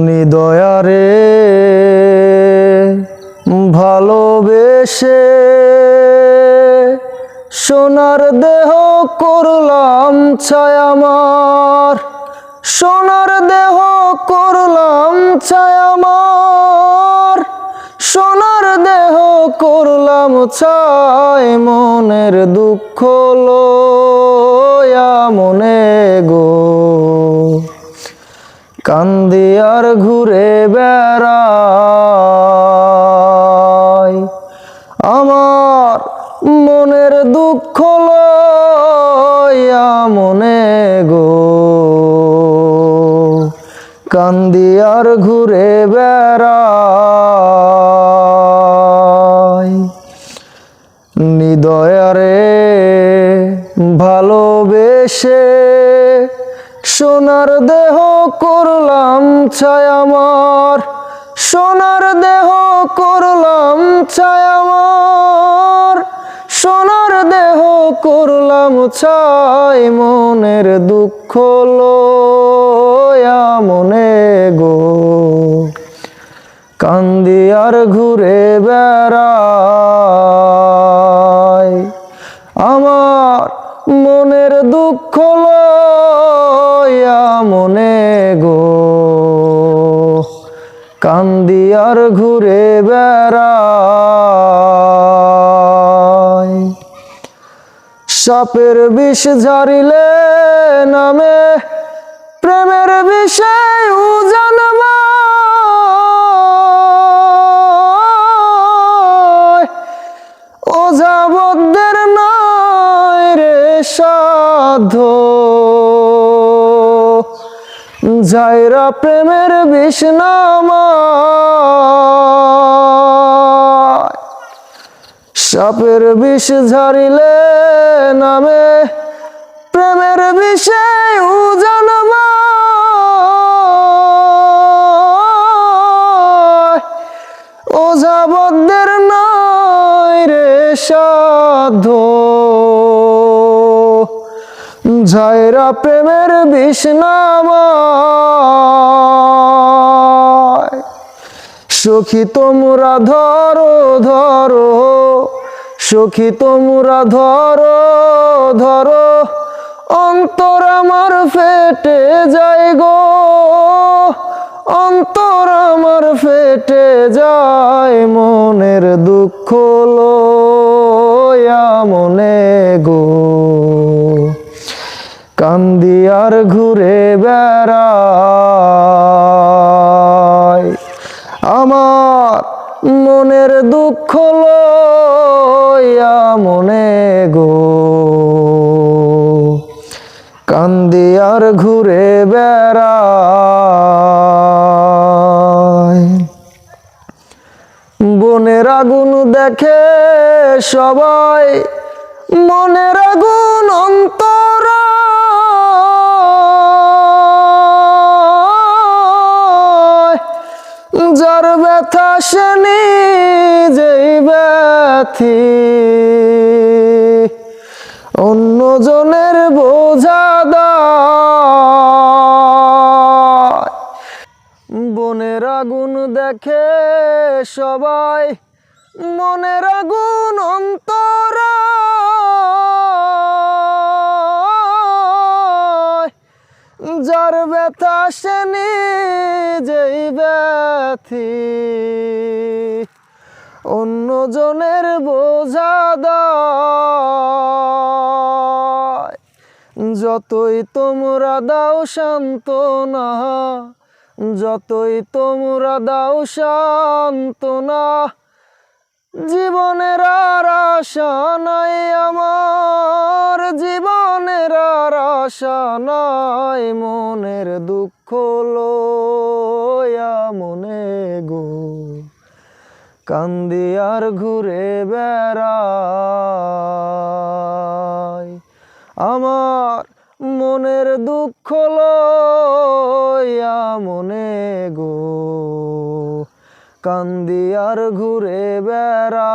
নিদয়ারে ভালোবেসে সোনার দেহ করলাম ছায়া আমার, সোনার দেহ করলাম ছায়া আমার, সোনার দেহ করলাম ছাই মনের দুঃখ লয়া মনে গো। কান্দি আর ঘুরে বেড়াই আমার মনের দুঃখ লয়া মনে গো। কান্দি আর ঘুরে বেড়াই নিদয়ারে ভালোবেসে সোনার দেহ করলাম ছায়া আমার, সোনার দেহ করলাম ছায়া আমার, সোনার দেহ করলাম ছাই মনের দুঃখ লয়া মনে গো। কান্দি আর ঘুরে বেড়াই আমার মনের দুঃখ লয়া মনে গো। কান্দি আর ঘুরে বেড়াই সাপের বিষ ঝারিলে নামে প্রেমের বিষয় জানবা, ওঝাবদ্দের নয় রে সাধ্য, যাইরা প্রেমের বিষ নামায়। সাপের বিষ ঝারিলে নামে প্রেমের বিষয় জানবা, ওঝাবদ্দের নয় রে সাধ্য, যাইরা প্রেমের বিষ নামায়। সখী তোমরা ধরো ধরো, সখী তোমরা ধরো ধরো, অন্তর আমার ফেটে যায় গো, অন্তর আমার ফেটে যায় মনের দুঃখ লয়া মনে গো। কান্দি আর ঘুরে বেড়াই আমার মনের দুঃখ লয়া মনে গো। কান্দি আর ঘুরে বেড়াই বনের আগুন দেখে সবাই, মনের আগুন অন্তর, যার ব্যথা সে নিজেই ব্যথি, অন্যজনের বোঝা দায়। বনের আগুন দেখে সবাই, মনের আগুন অন্তর, যার ব্যথা সে নিজেই ব্যথি, অন্যজনের বোঝা দায়। যতই তোমরা দাও সান্ত্বনা, যতই তোমরা দাও সান্ত্বনা, জীবনের আর আশা নাই আমার, জীবনের আর আশা নাই মনের দুঃখ লয়া মনে গো। কান্দি আর ঘুরে বেড়াই আমার মনের দুঃখ লয়া মনে গো। কান্দি আর ঘুরে বেড়াই।